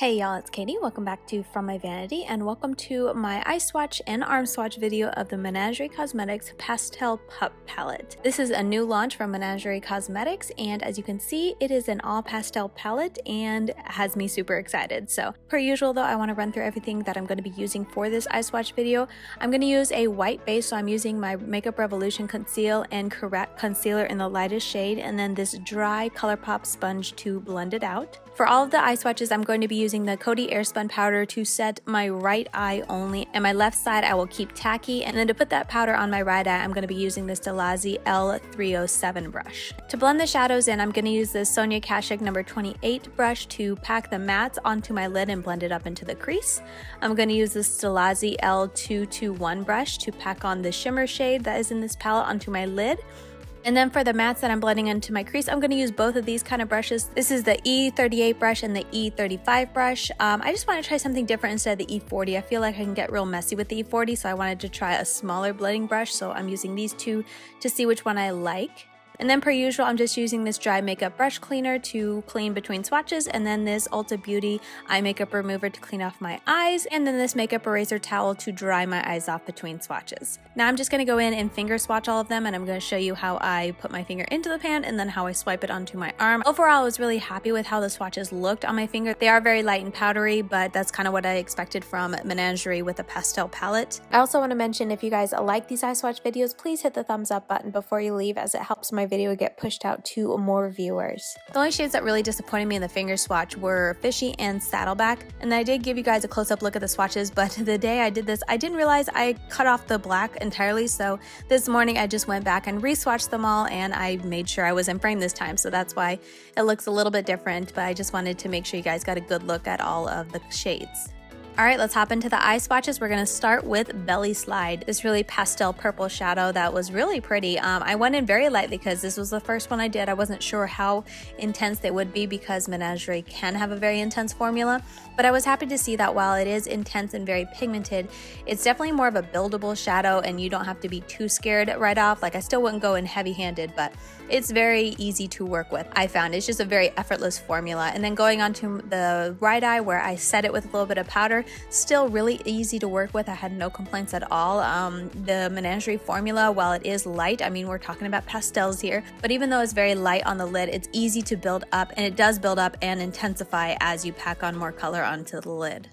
Hey y'all, it's Katie. Welcome back to From My Vanity and welcome to my eye swatch and arm swatch video of the Menagerie Cosmetics Pastel Pup palette. This is a new launch from Menagerie Cosmetics, and as you can see, it is an all pastel palette and has me super excited. So per usual though, I want to run through everything that I'm going to be using for this eye swatch video. I'm going to use a white base, so I'm using my Makeup Revolution Conceal and Correct Concealer in the lightest shade, and then this dry Colourpop sponge to blend it out. For all of the eye swatches, I'm going to be using the COTY AIrspun powder to set my right eye only, and my left side I will keep tacky, and then to put that powder on my right eye, I'm going to be using the Stilazzi L307 brush. To blend the shadows in, I'm going to use this Sonia Kashuk number 28 brush to pack the mattes onto my lid and blend it up into the crease. I'm going to use the Stilazzi L221 brush to pack on the shimmer shade that is in this palette onto my lid. And then for the mattes that I'm blending into my crease, I'm going to use both of these kind of brushes. This is the E38 brush and the E35 brush. I just want to try something different instead of the E40. I feel like I can get real messy with the E40, so I wanted to try a smaller blending brush. So I'm using these two to see which one I like. And then per usual, I'm just using this dry makeup brush cleaner to clean between swatches, and then this Ulta Beauty eye makeup remover to clean off my eyes, and then this makeup eraser towel to dry my eyes off between swatches. Now I'm just going to go in and finger swatch all of them, and I'm going to show you how I put my finger into the pan and then how I swipe it onto my arm. Overall, I was really happy with how the swatches looked on my finger. They are very light and powdery, but that's kind of what I expected from Menagerie with a pastel palette. I also want to mention, if you guys like these eye swatch videos, please hit the thumbs up button before you leave, as it helps my video get pushed out to more viewers. The only shades that really disappointed me in the finger swatch were Fishy and Saddleback, and I did give you guys a close-up look at the swatches, but the day I did this, I didn't realize I cut off the black entirely, so this morning I just went back and re-swatched them all, and I made sure I was in frame this time, so that's why it looks a little bit different, but I just wanted to make sure you guys got a good look at all of the shades. Alright, let's hop into the eye swatches. We're going to start with Belly Slide, this really pastel purple shadow that was really pretty. I went in very lightly because this was the first one I did. I wasn't sure how intense they would be because Menagerie can have a very intense formula, but I was happy to see that while it is intense and very pigmented, it's definitely more of a buildable shadow and you don't have to be too scared right off. Like, I still wouldn't go in heavy-handed, but it's very easy to work with. I found it's just a very effortless formula. And then going on to the right eye, where I set it with a little bit of powder, still really easy to work with. I had no complaints at all. The Menagerie formula, while it is light, I mean, we're talking about pastels here, but even though it's very light on the lid, it's easy to build up, and it does build up and intensify as you pack on more color onto the lid.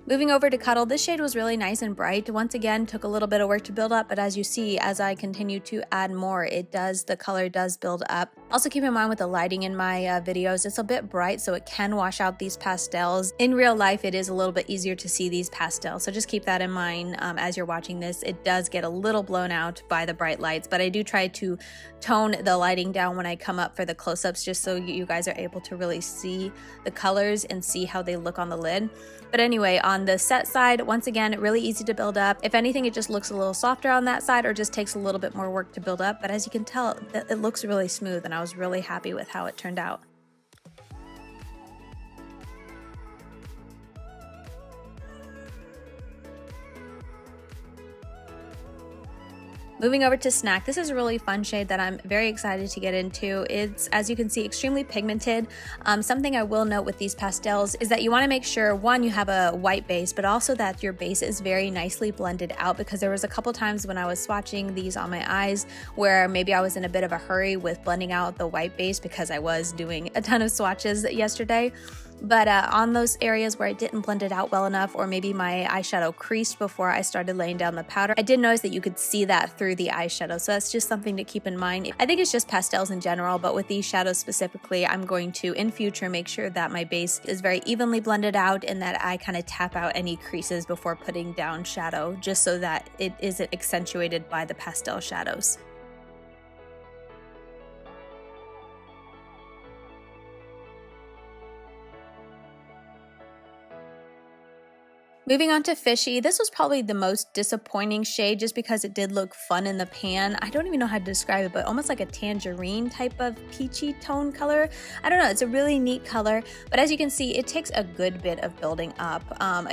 Moving over to Cuddle, this shade was really nice and bright. Once again, took a little bit of work to build up, but as you see, as I continue to add more, the color does build up. Also keep in mind with the lighting in my videos, it's a bit bright, so it can wash out these pastels. In real life, it is a little bit easier to see these pastels, so just keep that in mind as you're watching this. It does get a little blown out by the bright lights, but I do try to tone the lighting down when I come up for the close-ups, just so you guys are able to really see the colors and see how they look on the lid. But anyway, on the set side, once again, really easy to build up. If anything, it just looks a little softer on that side or just takes a little bit more work to build up. But as you can tell, it looks really smooth, and I was really happy with how it turned out. Moving over to Snack, this is a really fun shade that I'm very excited to get into. It's, as you can see, extremely pigmented. Something I will note with these pastels is that you want to make sure, one, you have a white base, but also that your base is very nicely blended out, because there was a couple times when I was swatching these on my eyes where maybe I was in a bit of a hurry with blending out the white base because I was doing a ton of swatches yesterday. But on those areas where I didn't blend it out well enough, or maybe my eyeshadow creased before I started laying down the powder, I did notice that you could see that through the eyeshadow, so that's just something to keep in mind. I think it's just pastels in general, but with these shadows specifically, I'm going to, in future, make sure that my base is very evenly blended out and that I kind of tap out any creases before putting down shadow, just so that it isn't accentuated by the pastel shadows. Moving on to Fishy, this was probably the most disappointing shade just because it did look fun in the pan. I don't even know how to describe it, but almost like a tangerine type of peachy tone color. I don't know, it's a really neat color, but as you can see, it takes a good bit of building up.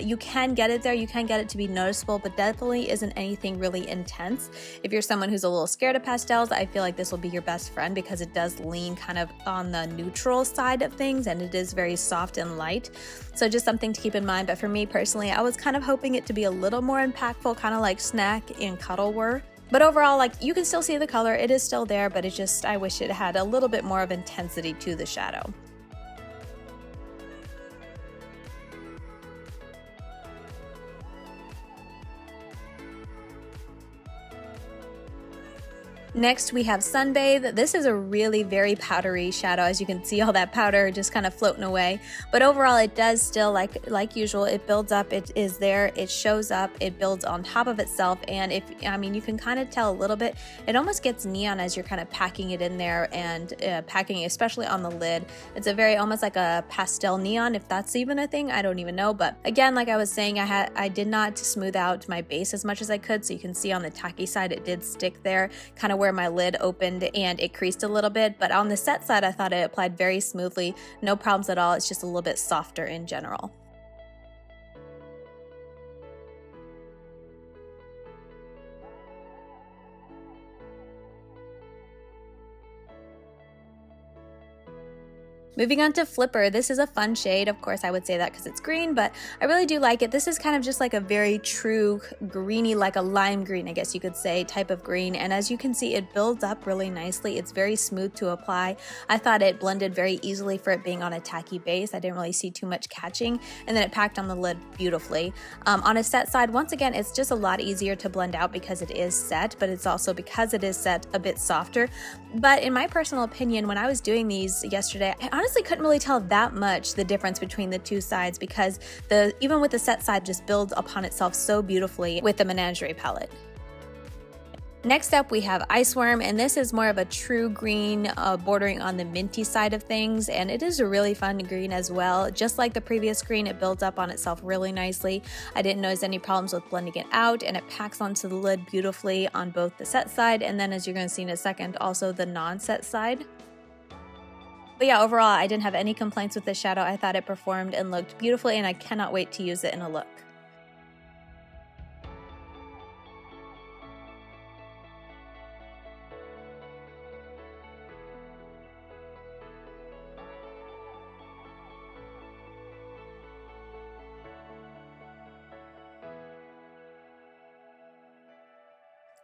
You can get it there, you can get it to be noticeable, but definitely isn't anything really intense. If you're someone who's a little scared of pastels, I feel like this will be your best friend because it does lean kind of on the neutral side of things and it is very soft and light. So just something to keep in mind, but for me personally, I was kind of hoping it to be a little more impactful, kind of like Snack and Cuddle were. But overall, like, you can still see the color, it is still there, but it's just, I wish it had a little bit more of intensity to the shadow. Next, we have Sunbathe. This is a really very powdery shadow. As you can see, all that powder just kind of floating away. But overall, it does still, like usual, it builds up, it is there, it shows up, it builds on top of itself. And you can kind of tell a little bit, it almost gets neon as you're kind of packing it in there and packing it, especially on the lid. It's a very, almost like a pastel neon, if that's even a thing, I don't even know. But again, like I was saying, I did not smooth out my base as much as I could. So you can see on the tacky side, it did stick there, kind of where my lid opened and it creased a little bit, but on the set side I thought it applied very smoothly, no problems at all. It's just a little bit softer in general. Moving on to Flipper, this is a fun shade. Of course, I would say that because it's green, but I really do like it. This is kind of just like a very true greeny, like a lime green, I guess you could say, type of green. And as you can see, it builds up really nicely. It's very smooth to apply. I thought it blended very easily for it being on a tacky base. I didn't really see too much catching, and then it packed on the lid beautifully. On a set side, once again, it's just a lot easier to blend out because it is set, but it's also, because it is set, a bit softer. But in my personal opinion, when I was doing these yesterday, I honestly couldn't really tell that much the difference between the two sides because even with the set side just builds upon itself so beautifully with the Menagerie palette. Next up, we have Iceworm, and this is more of a true green, bordering on the minty side of things, and it is a really fun green as well. Just like the previous green, it builds up on itself really nicely. I didn't notice any problems with blending it out, and it packs onto the lid beautifully on both the set side, and then as you're going to see in a second, also the non-set side. But yeah, overall, I didn't have any complaints with this shadow. I thought it performed and looked beautifully, and I cannot wait to use it in a look.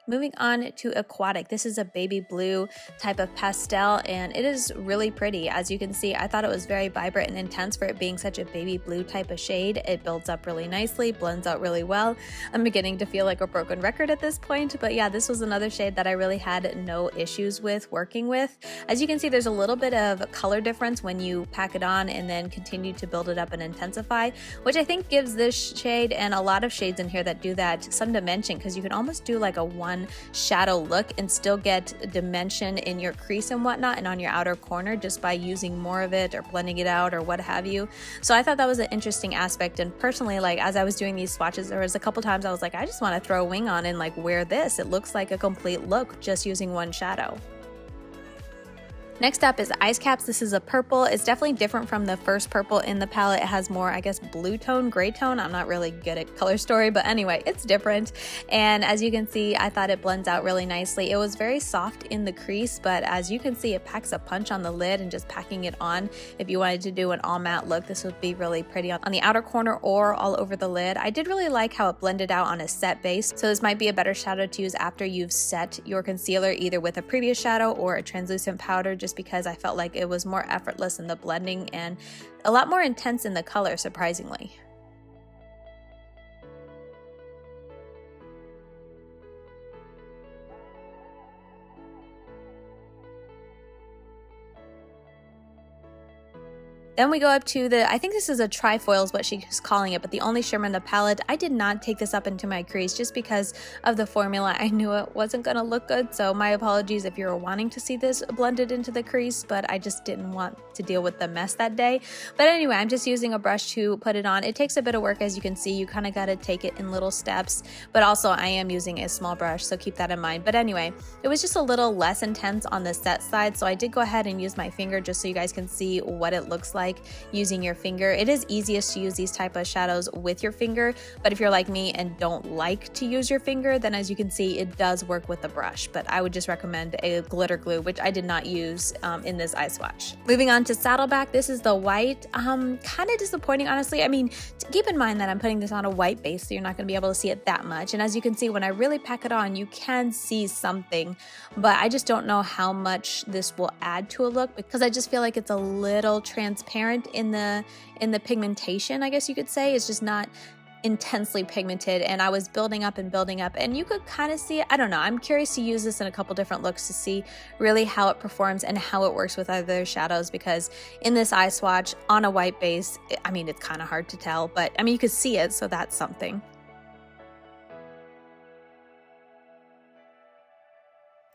Moving on to Aquatic, this is a baby blue type of pastel and it is really pretty. As you can see, I thought it was very vibrant and intense for it being such a baby blue type of shade. It builds up really nicely, blends out really well. I'm beginning to feel like a broken record at this point, but yeah, this was another shade that I really had no issues with working with. As you can see, there's a little bit of color difference when you pack it on and then continue to build it up and intensify, which I think gives this shade and a lot of shades in here that do that some dimension, because you can almost do like a one shadow look and still get dimension in your crease and whatnot and on your outer corner just by using more of it or blending it out or what have you. So I thought that was an interesting aspect, and personally, like as I was doing these swatches, there was a couple times I was like, I just want to throw a wing on and like wear this. It looks like a complete look just using one shadow. Next up is Icecaps. This is a purple. It's definitely different from the first purple in the palette. It has more, I guess, blue tone, gray tone. I'm not really good at color story, but anyway, it's different. And as you can see, I thought it blends out really nicely. It was very soft in the crease, but as you can see, it packs a punch on the lid, and just packing it on, if you wanted to do an all matte look, this would be really pretty on the outer corner or all over the lid. I did really like how it blended out on a set base, so this might be a better shadow to use after you've set your concealer, either with a previous shadow or a translucent powder, just because I felt like it was more effortless in the blending and a lot more intense in the color, surprisingly. Then we go up to the, I think this is a trifoil is what she's calling it, but the only shimmer in the palette. I did not take this up into my crease just because of the formula. I knew it wasn't going to look good, so my apologies if you're wanting to see this blended into the crease, but I just didn't want to deal with the mess that day. But anyway, I'm just using a brush to put it on. It takes a bit of work, as you can see. You kind of got to take it in little steps, but also I am using a small brush, so keep that in mind. But anyway, it was just a little less intense on the set side, so I did go ahead and use my finger just so you guys can see what it looks like using your finger. It is easiest to use these type of shadows with your finger, but if you're like me and don't like to use your finger, then as you can see, it does work with the brush. But I would just recommend a glitter glue, which I did not use in this eye swatch. Moving on to Saddleback, this is the white. Kind of disappointing, honestly. I mean, keep in mind that I'm putting this on a white base, so you're not going to be able to see it that much. And as you can see, when I really pack it on, you can see something, but I just don't know how much this will add to a look, because I just feel like it's a little transparent in the pigmentation, I guess you could say. It's just not intensely pigmented, and I was building up and you could kind of see it. I don't know. I'm curious to use this in a couple different looks to see really how it performs and how it works with other shadows, because in this eye swatch on a white base, I mean, it's kind of hard to tell, but I mean, you could see it, so that's something.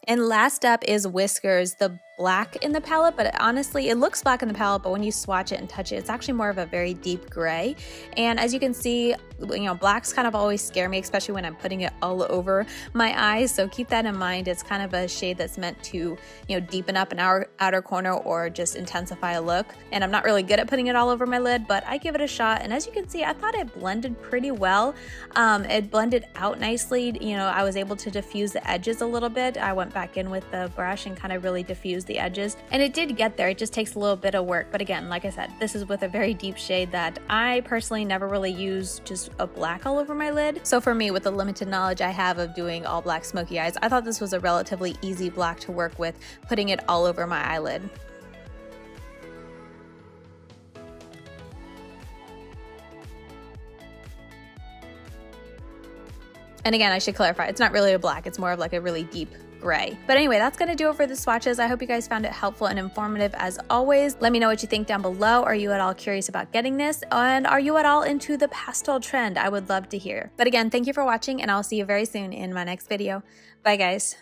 And last up is Whiskers, the black in the palette, but honestly it looks black in the palette, but when you swatch it and touch it, it's actually more of a very deep gray. And as you can see, you know, blacks kind of always scare me, especially when I'm putting it all over my eyes, so keep that in mind. It's kind of a shade that's meant to, you know, deepen up an outer corner or just intensify a look. And I'm not really good at putting it all over my lid, but I give it a shot, and as you can see, I thought it blended pretty well. It blended out nicely. You know, I was able to diffuse the edges a little bit. I went back in with the brush and kind of really diffused the edges, and it did get there. It just takes a little bit of work, but again, like I said, this is with a very deep shade that I personally never really use just a black all over my lid. So for me, with the limited knowledge I have of doing all black smoky eyes, I thought this was a relatively easy black to work with, putting it all over my eyelid. And again, I should clarify, it's not really a black, it's more of like a really deep gray. But anyway, that's gonna do it for the swatches. I hope you guys found it helpful and informative as always. Let me know what you think down below. Are you at all curious about getting this? And are you at all into the pastel trend? I would love to hear. But again, thank you for watching, and I'll see you very soon in my next video. Bye guys.